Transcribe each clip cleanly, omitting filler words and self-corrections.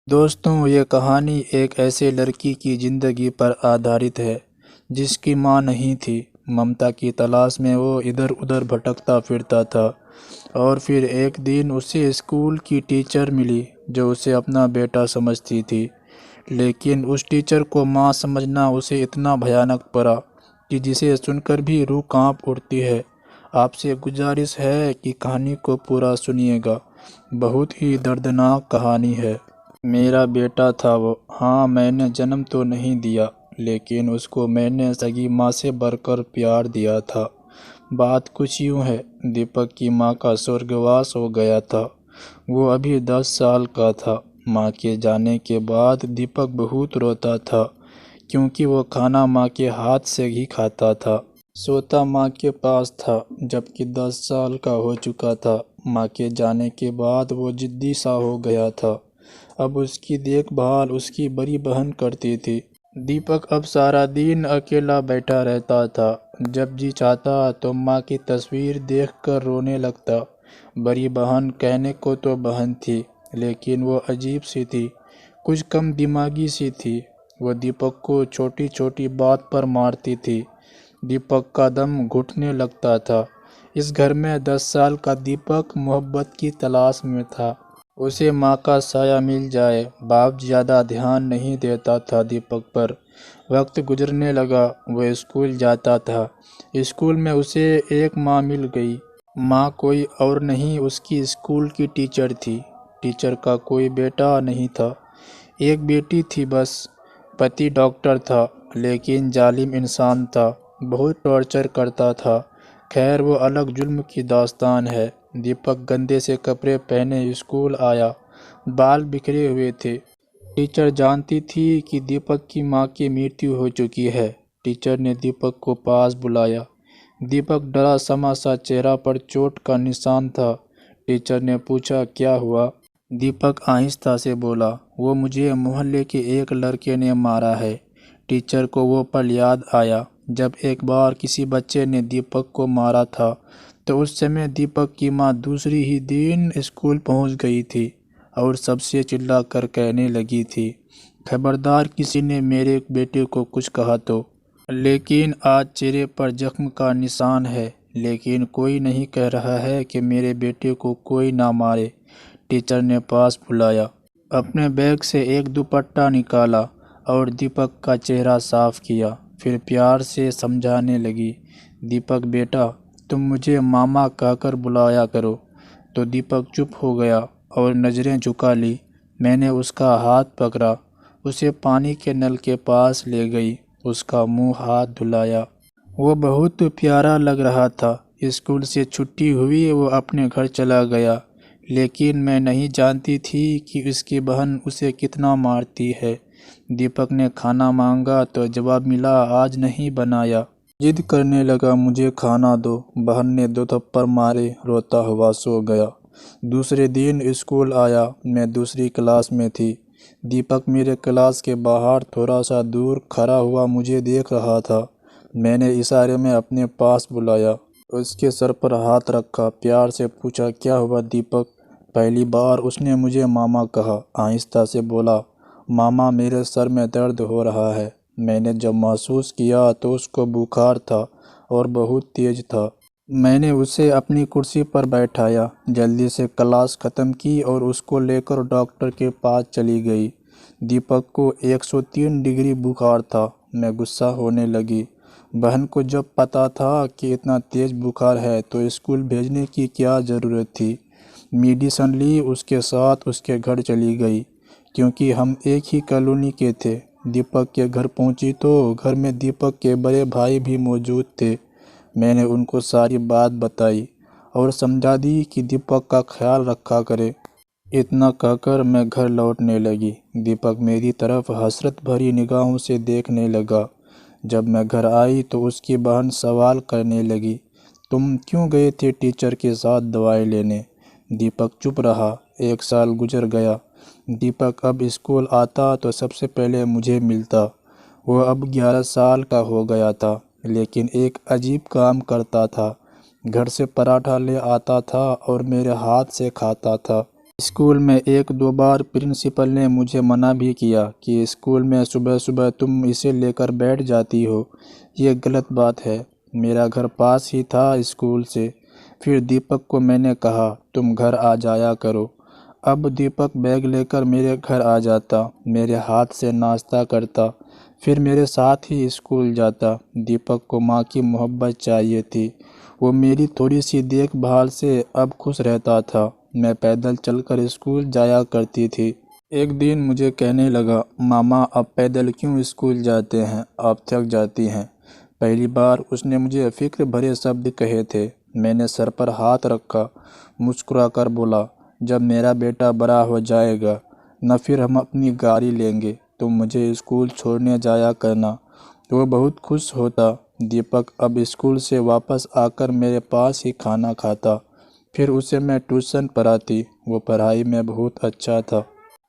दोस्तों, ये कहानी एक ऐसे लड़की की ज़िंदगी पर आधारित है जिसकी माँ नहीं थी। ममता की तलाश में वो इधर उधर भटकता फिरता था और फिर एक दिन उसे स्कूल की टीचर मिली जो उसे अपना बेटा समझती थी। लेकिन उस टीचर को माँ समझना उसे इतना भयानक पड़ा कि जिसे सुनकर भी रूह कांप उठती है। आपसे गुजारिश है कि कहानी को पूरा सुनिएगा। बहुत ही दर्दनाक कहानी है। मेरा बेटा था वो। हाँ, मैंने जन्म तो नहीं दिया, लेकिन उसको मैंने सगी माँ से बढ़कर प्यार दिया था। बात कुछ यूँ है, दीपक की माँ का स्वर्गवास हो गया था। वो अभी 10 साल का था। माँ के जाने के बाद दीपक बहुत रोता था, क्योंकि वो खाना माँ के हाथ से ही खाता था। सोता माँ के पास था, जबकि 10 साल का हो चुका था। माँ के जाने के बाद वो जिद्दी सा हो गया था। अब उसकी देखभाल उसकी बड़ी बहन करती थी। दीपक अब सारा दिन अकेला बैठा रहता था। जब जी चाहता तो माँ की तस्वीर देखकर रोने लगता। बड़ी बहन कहने को तो बहन थी, लेकिन वो अजीब सी थी, कुछ कम दिमागी सी थी। वो दीपक को छोटी छोटी बात पर मारती थी। दीपक का दम घुटने लगता था। इस घर में 10 साल का दीपक मोहब्बत की तलाश में था। उसे माँ का साया मिल जाए। बाप ज़्यादा ध्यान नहीं देता था दीपक पर। वक्त गुजरने लगा, वो स्कूल जाता था। स्कूल में उसे एक माँ मिल गई। माँ कोई और नहीं, उसकी स्कूल की टीचर थी। टीचर का कोई बेटा नहीं था, एक बेटी थी बस। पति डॉक्टर था, लेकिन जालिम इंसान था, बहुत टॉर्चर करता था। खैर, वो अलग जुल्म की दास्तान है। दीपक गंदे से कपड़े पहने स्कूल आया, बाल बिखरे हुए थे। टीचर जानती थी कि दीपक की माँ की मृत्यु हो चुकी है। टीचर ने दीपक को पास बुलाया। दीपक डरा समा सा, चेहरा पर चोट का निशान था। टीचर ने पूछा, क्या हुआ? दीपक आहिस्ता से बोला, वो मुझे मोहल्ले के एक लड़के ने मारा है। टीचर को वो पल याद आया जब एक बार किसी बच्चे ने दीपक को मारा था। तो उस समय दीपक की माँ दूसरी ही दिन स्कूल पहुंच गई थी और सबसे चिल्ला कर कहने लगी थी, खबरदार किसी ने मेरे बेटे को कुछ कहा तो। लेकिन आज चेहरे पर जख्म का निशान है, लेकिन कोई नहीं कह रहा है कि मेरे बेटे को कोई ना मारे। टीचर ने पास बुलाया, अपने बैग से एक दुपट्टा निकाला और दीपक का चेहरा साफ किया। फिर प्यार से समझाने लगी, दीपक बेटा, तुम मुझे मामा कहकर बुलाया करो। तो दीपक चुप हो गया और नज़रें झुका ली। मैंने उसका हाथ पकड़ा, उसे पानी के नल के पास ले गई, उसका मुंह हाथ धुलाया। वो बहुत प्यारा लग रहा था। स्कूल से छुट्टी हुई, वो अपने घर चला गया। लेकिन मैं नहीं जानती थी कि उसकी बहन उसे कितना मारती है। दीपक ने खाना मांगा तो जवाब मिला, आज नहीं बनाया। जिद करने लगा, मुझे खाना दो। बहन ने 2 थप्पड़ मारे, रोता हुआ सो गया। दूसरे दिन स्कूल आया, मैं दूसरी क्लास में थी। दीपक मेरे क्लास के बाहर थोड़ा सा दूर खड़ा हुआ मुझे देख रहा था। मैंने इशारे में अपने पास बुलाया, उसके सर पर हाथ रखा, प्यार से पूछा, क्या हुआ दीपक? पहली बार उसने मुझे मामा कहा। आहिस्ता से बोला, मामा मेरे सर में दर्द हो रहा है। मैंने जब महसूस किया तो उसको बुखार था और बहुत तेज था। मैंने उसे अपनी कुर्सी पर बैठाया, जल्दी से क्लास ख़त्म की और उसको लेकर डॉक्टर के पास चली गई। दीपक को 103 डिग्री बुखार था। मैं गुस्सा होने लगी। बहन को जब पता था कि इतना तेज़ बुखार है तो स्कूल भेजने की क्या ज़रूरत थी। मेडिसिन ली, उसके साथ उसके घर चली गई, क्योंकि हम एक ही कॉलोनी के थे। दीपक के घर पहुंची तो घर में दीपक के बड़े भाई भी मौजूद थे। मैंने उनको सारी बात बताई और समझा दी कि दीपक का ख्याल रखा करे। इतना कहकर मैं घर लौटने लगी। दीपक मेरी तरफ हसरत भरी निगाहों से देखने लगा। जब मैं घर आई तो उसकी बहन सवाल करने लगी, तुम क्यों गए थे टीचर के साथ दवाई लेने? दीपक चुप रहा। 1 साल गुजर गया। दीपक अब स्कूल आता तो सबसे पहले मुझे मिलता। वो अब 11 साल का हो गया था, लेकिन एक अजीब काम करता था। घर से पराठा ले आता था और मेरे हाथ से खाता था। स्कूल में एक दो बार प्रिंसिपल ने मुझे मना भी किया कि स्कूल में सुबह सुबह तुम इसे लेकर बैठ जाती हो, ये गलत बात है। मेरा घर पास ही था स्कूल से। फिर दीपक को मैंने कहा तुम घर आ जाया करो। अब दीपक बैग लेकर मेरे घर आ जाता, मेरे हाथ से नाश्ता करता, फिर मेरे साथ ही स्कूल जाता। दीपक को माँ की मोहब्बत चाहिए थी। वो मेरी थोड़ी सी देखभाल से अब खुश रहता था। मैं पैदल चलकर स्कूल जाया करती थी। एक दिन मुझे कहने लगा, मामा अब पैदल क्यों स्कूल जाते हैं, आप थक जाती हैं। पहली बार उसने मुझे फिक्र भरे शब्द कहे थे। मैंने सर पर हाथ रखा, मुस्कुरा कर बोला, जब मेरा बेटा बड़ा हो जाएगा न फिर हम अपनी गाड़ी लेंगे, तुम मुझे स्कूल छोड़ने जाया करना। वो बहुत खुश होता। दीपक अब स्कूल से वापस आकर मेरे पास ही खाना खाता। फिर उसे मैं ट्यूशन पढ़ाती। वो पढ़ाई में बहुत अच्छा था।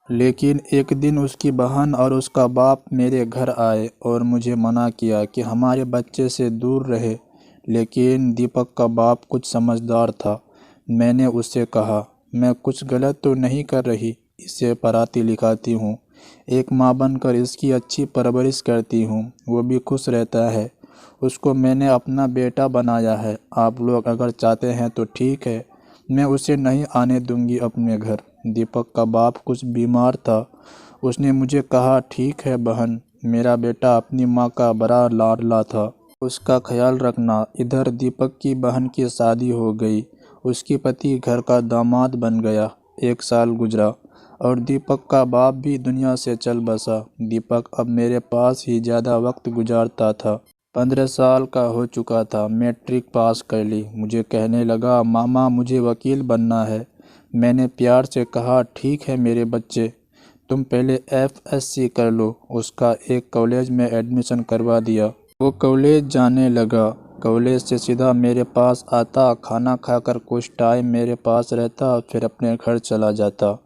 लेकिन एक दिन उसकी बहन और उसका बाप मेरे घर आए और मुझे मना किया कि हमारे बच्चे से दूर रहे। लेकिन दीपक का बाप कुछ समझदार था। मैंने उससे कहा, मैं कुछ गलत तो नहीं कर रही, इसे पढ़ाती लिखाती हूँ, एक माँ बनकर इसकी अच्छी परवरिश करती हूँ, वो भी खुश रहता है। उसको मैंने अपना बेटा बनाया है। आप लोग अगर चाहते हैं तो ठीक है, मैं उसे नहीं आने दूंगी अपने घर। दीपक का बाप कुछ बीमार था। उसने मुझे कहा, ठीक है बहन, मेरा बेटा अपनी माँ का बड़ा लाडला था, उसका ख्याल रखना। इधर दीपक की बहन की शादी हो गई। उसकी पति घर का दामाद बन गया। एक साल गुजरा और दीपक का बाप भी दुनिया से चल बसा। दीपक अब मेरे पास ही ज़्यादा वक्त गुजारता था। 15 साल का हो चुका था। मैट्रिक पास कर ली। मुझे कहने लगा, मामा मुझे वकील बनना है। मैंने प्यार से कहा, ठीक है मेरे बच्चे, तुम पहले FSC कर लो। उसका एक कॉलेज में एडमिशन करवा दिया। वो कॉलेज जाने लगा। कॉलेज से सीधा मेरे पास आता, खाना खाकर कुछ टाइम मेरे पास रहता, फिर अपने घर चला जाता।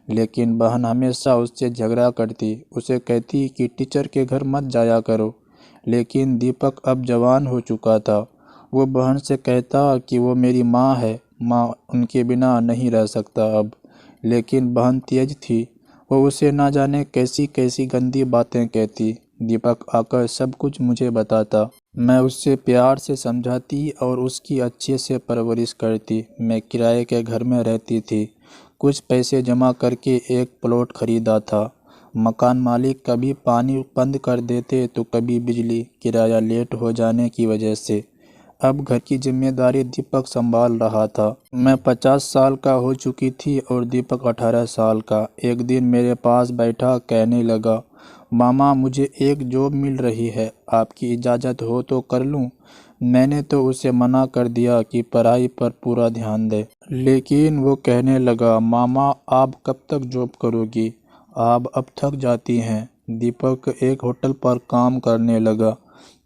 लेकिन बहन हमेशा उससे झगड़ा करती, उसे कहती कि टीचर के घर मत जाया करो। लेकिन दीपक अब जवान हो चुका था। वो बहन से कहता कि वो मेरी माँ है, माँ उनके बिना नहीं रह सकता अब। लेकिन बहन तेज थी। वो उसे ना जाने कैसी कैसी गंदी बातें कहती। दीपक आकर सब कुछ मुझे बताता। मैं उससे प्यार से समझाती और उसकी अच्छे से परवरिश करती। मैं किराए के घर में रहती थी। कुछ पैसे जमा करके एक प्लॉट खरीदा था। मकान मालिक कभी पानी बंद कर देते तो कभी बिजली, किराया लेट हो जाने की वजह से। अब घर की जिम्मेदारी दीपक संभाल रहा था। मैं 50 साल का हो चुकी थी और दीपक 18 साल का। एक दिन मेरे पास बैठा कहने लगा, मामा मुझे एक जॉब मिल रही है, आपकी इजाज़त हो तो कर लूं। मैंने तो उसे मना कर दिया कि पढ़ाई पर पूरा ध्यान दे। लेकिन वो कहने लगा, मामा आप कब तक जॉब करोगी, आप अब थक जाती हैं। दीपक एक होटल पर काम करने लगा।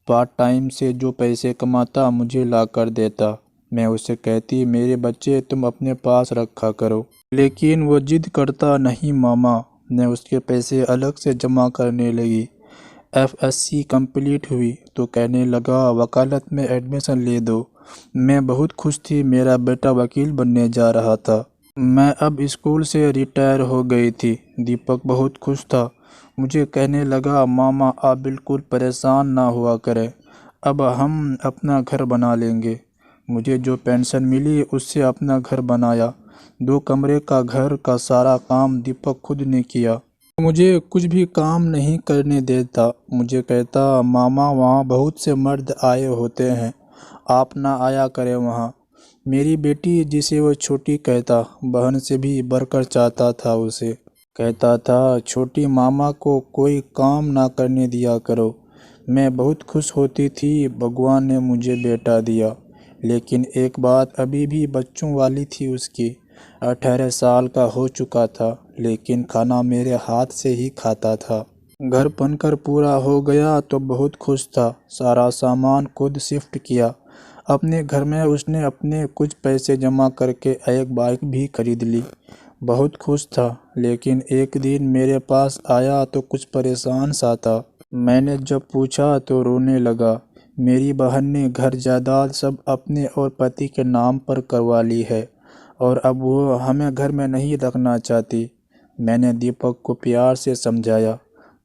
पार्ट टाइम से जो पैसे कमाता मुझे ला कर देता। मैं उसे कहती, मेरे बच्चे तुम अपने पास रखा करो। लेकिन वो जिद करता, नहीं मामा। मैं उसके पैसे अलग से जमा करने लगी। FSC कंप्लीट हुई तो कहने लगा, वकालत में एडमिशन ले दो। मैं बहुत खुश थी, मेरा बेटा वकील बनने जा रहा था। मैं अब स्कूल से रिटायर हो गई थी। दीपक बहुत खुश था। मुझे कहने लगा, मामा आप बिल्कुल परेशान ना हुआ करें, अब हम अपना घर बना लेंगे। मुझे जो पेंशन मिली उससे अपना घर बनाया। 2 कमरे का घर का सारा काम दीपक खुद ने किया। मुझे कुछ भी काम नहीं करने देता। मुझे कहता, मामा वहाँ बहुत से मर्द आए होते हैं, आप ना आया करें वहाँ। मेरी बेटी, जिसे वो छोटी कहता, बहन से भी बढ़कर चाहता था उसे। कहता था, छोटी मामा को कोई काम ना करने दिया करो। मैं बहुत खुश होती थी, भगवान ने मुझे बेटा दिया। लेकिन एक बात अभी भी बच्चों वाली थी उसकी। 18 साल का हो चुका था, लेकिन खाना मेरे हाथ से ही खाता था। घर बनकर पूरा हो गया तो बहुत खुश था। सारा सामान खुद शिफ्ट किया। अपने घर में उसने अपने कुछ पैसे जमा करके एक बाइक भी खरीद ली। बहुत खुश था। लेकिन एक दिन मेरे पास आया तो कुछ परेशान सा था। मैंने जब पूछा तो रोने लगा। मेरी बहन ने घर जायदाद सब अपने और पति के नाम पर करवा ली है। और अब वो हमें घर में नहीं रखना चाहती। मैंने दीपक को प्यार से समझाया,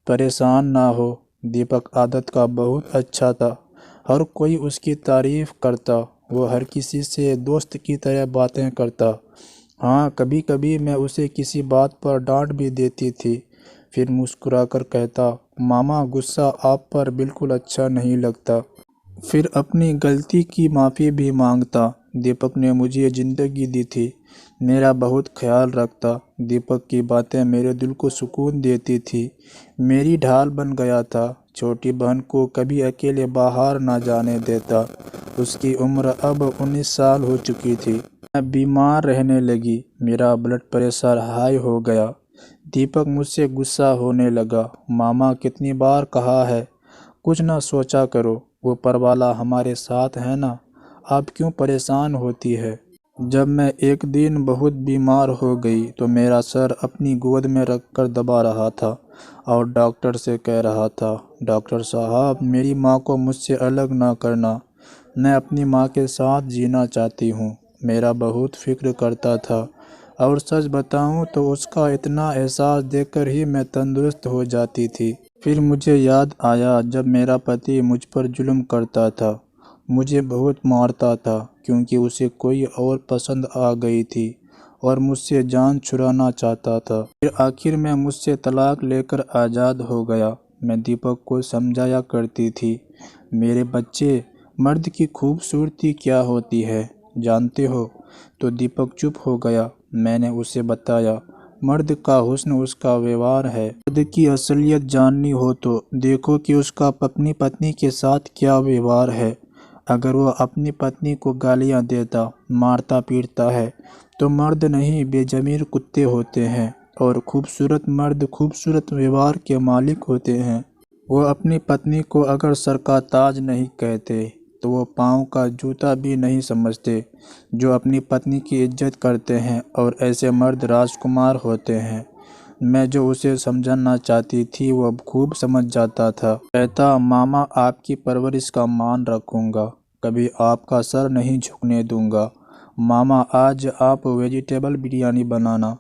परेशान ना हो। दीपक आदत का बहुत अच्छा था, हर कोई उसकी तारीफ करता। वो हर किसी से दोस्त की तरह बातें करता। हाँ, कभी कभी मैं उसे किसी बात पर डांट भी देती थी, फिर मुस्कुराकर कहता, मामा गुस्सा आप पर बिल्कुल अच्छा नहीं लगता। फिर अपनी गलती की माफ़ी भी मांगता। दीपक ने मुझे ज़िंदगी दी थी, मेरा बहुत ख्याल रखता। दीपक की बातें मेरे दिल को सुकून देती थी, मेरी ढाल बन गया था। छोटी बहन को कभी अकेले बाहर ना जाने देता। उसकी उम्र अब 19 साल हो चुकी थी। मैं बीमार रहने लगी, मेरा ब्लड प्रेशर हाई हो गया। दीपक मुझसे गुस्सा होने लगा, मामा कितनी बार कहा है कुछ ना सोचा करो, वो परवाला हमारे साथ है ना, आप क्यों परेशान होती है। जब मैं एक दिन बहुत बीमार हो गई तो मेरा सर अपनी गोद में रखकर दबा रहा था और डॉक्टर से कह रहा था, डॉक्टर साहब मेरी माँ को मुझसे अलग ना करना, मैं अपनी माँ के साथ जीना चाहती हूँ। मेरा बहुत फिक्र करता था और सच बताऊँ तो उसका इतना एहसास देखकर ही मैं तंदुरुस्त हो जाती थी। फिर मुझे याद आया जब मेरा पति मुझ पर जुल्म करता था, मुझे बहुत मारता था क्योंकि उसे कोई और पसंद आ गई थी और मुझसे जान छुड़ाना चाहता था। फिर आखिर में मुझसे तलाक लेकर आज़ाद हो गया। मैं दीपक को समझाया करती थी, मेरे बच्चे मर्द की खूबसूरती क्या होती है जानते हो। तो दीपक चुप हो गया। मैंने उसे बताया, मर्द का हुस्न उसका व्यवहार है। मर्द की असलियत जाननी हो तो देखो कि उसका अपनी पत्नी के साथ क्या व्यवहार है। अगर वह अपनी पत्नी को गालियां देता, मारता पीटता है तो मर्द नहीं बेज़मीर कुत्ते होते हैं। और खूबसूरत मर्द खूबसूरत व्यवहार के मालिक होते हैं। वो अपनी पत्नी को अगर सर का ताज नहीं कहते तो वो पाँव का जूता भी नहीं समझते। जो अपनी पत्नी की इज्जत करते हैं और ऐसे मर्द राजकुमार होते हैं। मैं जो उसे समझाना चाहती थी वो खूब समझ जाता था। कहता, मामा आपकी परवरिश का मान रखूँगा, कभी आपका सर नहीं झुकने दूंगा। मामा आज आप वेजिटेबल बिरयानी बनाना,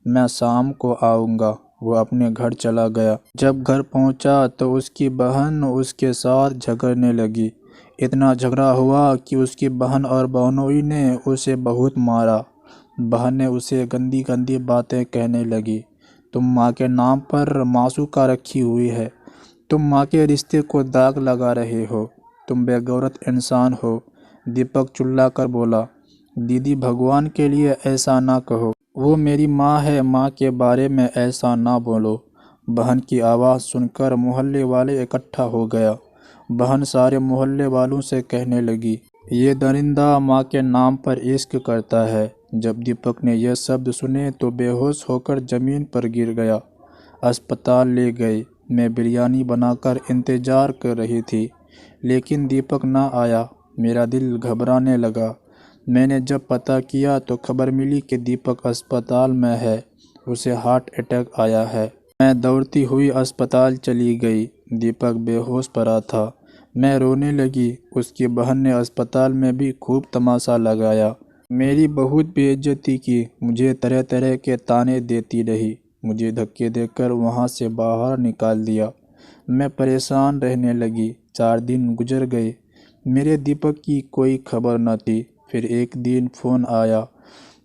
मैं शाम को आऊँगा। वो अपने घर चला गया। जब घर पहुंचा तो उसकी बहन उसके साथ झगड़ने लगी। इतना झगड़ा हुआ कि उसकी बहन और बहनोई ने उसे बहुत मारा। बहन ने उसे गंदी गंदी बातें कहने लगी, तुम माँ के नाम पर मासूका रखी हुई है, तुम माँ के रिश्ते को दाग लगा रहे हो, तुम बेगौरत इंसान हो। दीपक चिल्लाकर बोला, दीदी भगवान के लिए ऐसा ना कहो, वो मेरी माँ है, माँ के बारे में ऐसा ना बोलो। बहन की आवाज़ सुनकर मोहल्ले वाले इकट्ठा हो गया। बहन सारे मोहल्ले वालों से कहने लगी, ये दरिंदा माँ के नाम पर इश्क करता है। जब दीपक ने यह शब्द सुने तो बेहोश होकर ज़मीन पर गिर गया। अस्पताल ले गए। मैं बिरयानी बनाकर इंतज़ार कर रही थी, लेकिन दीपक ना आया। मेरा दिल घबराने लगा। मैंने जब पता किया तो खबर मिली कि दीपक अस्पताल में है, उसे हार्ट अटैक आया है। मैं दौड़ती हुई अस्पताल चली गई। दीपक बेहोश पड़ा था। मैं रोने लगी। उसकी बहन ने अस्पताल में भी खूब तमाशा लगाया, मेरी बहुत बेइज्जती की, मुझे तरह तरह के ताने देती रही। मुझे धक्के देकर वहाँ से बाहर निकाल दिया। मैं परेशान रहने लगी। 4 दिन गुजर गए, मेरे दीपक की कोई खबर न थी। फिर एक दिन फ़ोन आया।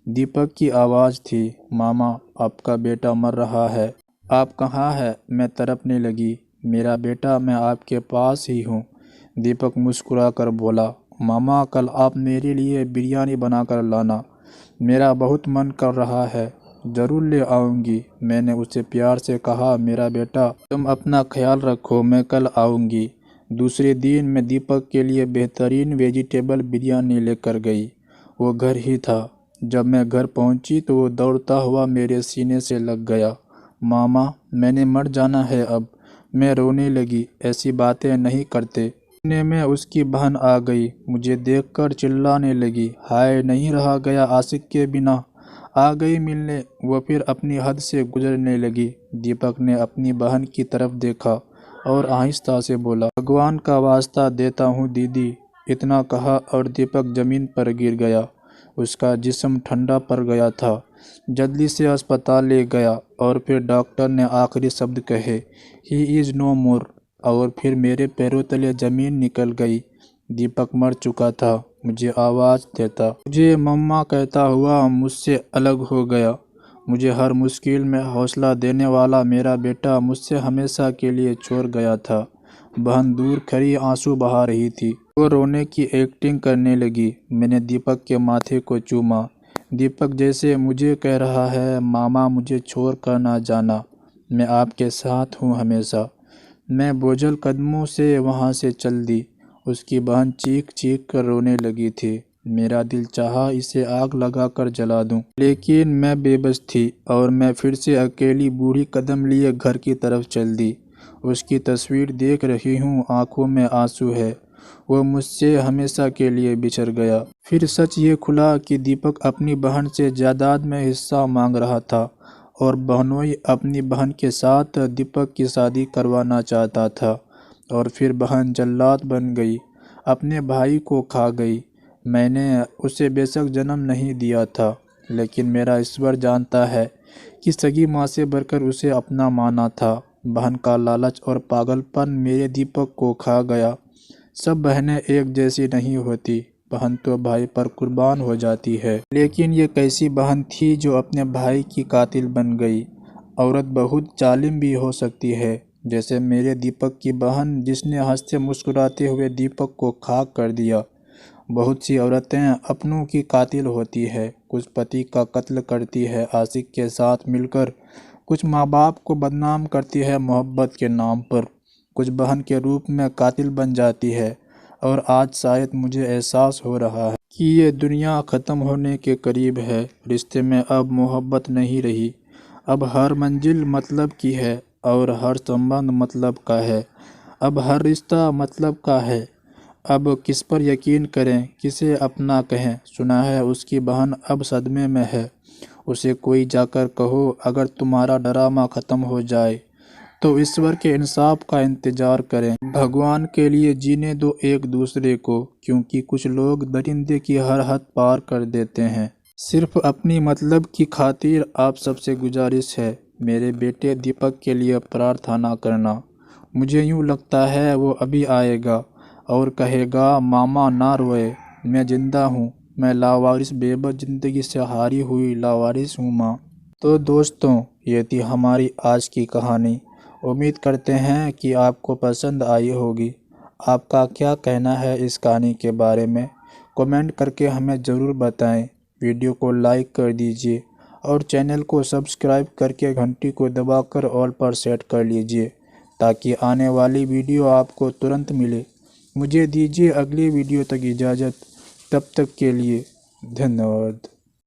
दीपक की आवाज़ थी, मामा आपका बेटा मर रहा है, आप कहाँ हैं। मैं तड़पने लगी, मेरा बेटा मैं आपके पास ही हूँ। दीपक मुस्कुरा कर बोला, मामा कल आप मेरे लिए बिरयानी बनाकर लाना, मेरा बहुत मन कर रहा है। ज़रूर ले आऊँगी। मैंने उसे प्यार से कहा, मेरा बेटा तुम अपना ख्याल रखो, मैं कल आऊँगी। दूसरे दिन मैं दीपक के लिए बेहतरीन वेजिटेबल बिरयानी लेकर गई। वो घर ही था। जब मैं घर पहुंची तो वो दौड़ता हुआ मेरे सीने से लग गया। मामा मैंने मर जाना है अब। मैं रोने लगी, ऐसी बातें नहीं करते। इतने में उसकी बहन आ गई, मुझे देखकर चिल्लाने लगी, हाय नहीं रहा गया आशिक के बिना, आ गई मिलने। वो फिर अपनी हद से गुजरने लगी। दीपक ने अपनी बहन की तरफ देखा और आहिस्ता से बोला, भगवान का वास्ता देता हूँ दीदी। इतना कहा और दीपक जमीन पर गिर गया। उसका जिस्म ठंडा पड़ गया था। जल्दी से अस्पताल ले गया और फिर डॉक्टर ने आखिरी शब्द कहे, ही इज़ नो मोर। और फिर मेरे पैरों तले ज़मीन निकल गई। दीपक मर चुका था। मुझे आवाज़ देता, मुझे मम्मा कहता हुआ मुझसे अलग हो गया। मुझे हर मुश्किल में हौसला देने वाला मेरा बेटा मुझसे हमेशा के लिए छोड़ गया था। बहन दूर खड़ी आंसू बहा रही थी। वो रोने की एक्टिंग करने लगी। मैंने दीपक के माथे को चूमा। दीपक जैसे मुझे कह रहा है, मामा मुझे छोड़ कर ना जाना, मैं आपके साथ हूँ हमेशा। मैं बोझल कदमों से वहाँ से चल दी। उसकी बहन चीख चीख कर रोने लगी थी। मेरा दिल चाहा इसे आग लगाकर जला दूं, लेकिन मैं बेबस थी और मैं फिर से अकेली बूढ़ी कदम लिए घर की तरफ चल दी। उसकी तस्वीर देख रही हूँ, आंखों में आंसू है। वो मुझसे हमेशा के लिए बिछड़ गया। फिर सच ये खुला कि दीपक अपनी बहन से जायदाद में हिस्सा मांग रहा था और बहनोई अपनी बहन के साथ दीपक की शादी करवाना चाहता था। और फिर बहन जल्लाद बन गई, अपने भाई को खा गई। मैंने उसे बेशक जन्म नहीं दिया था, लेकिन मेरा ईश्वर जानता है कि सगी माँ से बढ़कर उसे अपना माना था। बहन का लालच और पागलपन मेरे दीपक को खा गया। सब बहनें एक जैसी नहीं होती। बहन तो भाई पर कुर्बान हो जाती है, लेकिन ये कैसी बहन थी जो अपने भाई की कातिल बन गई। औरत बहुत जालिम भी हो सकती है, जैसे मेरे दीपक की बहन जिसने हंसते मुस्कुराते हुए दीपक को खाक कर दिया। बहुत सी औरतें अपनों की कातिल होती है। कुछ पति का कत्ल करती है आशिक के साथ मिलकर, कुछ माँ बाप को बदनाम करती है मोहब्बत के नाम पर, कुछ बहन के रूप में कातिल बन जाती है। और आज शायद मुझे एहसास हो रहा है कि ये दुनिया ख़त्म होने के करीब है। रिश्ते में अब मोहब्बत नहीं रही। अब हर मंजिल मतलब की है और हर संबंध मतलब का है। अब हर रिश्ता मतलब का है। अब किस पर यकीन करें, किसे अपना कहें। सुना है उसकी बहन अब सदमे में है। उसे कोई जाकर कहो, अगर तुम्हारा ड्रामा ख़त्म हो जाए तो ईश्वर के इंसाफ का इंतज़ार करें। भगवान के लिए जीने दो एक दूसरे को, क्योंकि कुछ लोग दरिंदे की हर हद पार कर देते हैं सिर्फ अपनी मतलब की खातिर। आप सबसे गुजारिश है, मेरे बेटे दीपक के लिए प्रार्थना करना। मुझे यूँ लगता है वो अभी आएगा और कहेगा, मामा ना रोए, मैं ज़िंदा हूँ, मैं लावारिस बेबस ज़िंदगी से हारी हुई लावारिस हूँ माँ। तो दोस्तों, ये थी हमारी आज की कहानी। उम्मीद करते हैं कि आपको पसंद आई होगी। आपका क्या कहना है इस कहानी के बारे में, कमेंट करके हमें ज़रूर बताएं। वीडियो को लाइक कर दीजिए और चैनल को सब्सक्राइब करके घंटी को दबाकर ऑल पर सेट कर लीजिए, ताकि आने वाली वीडियो आपको तुरंत मिले। मुझे दीजिए अगली वीडियो तक इजाज़त। तब तक के लिए धन्यवाद।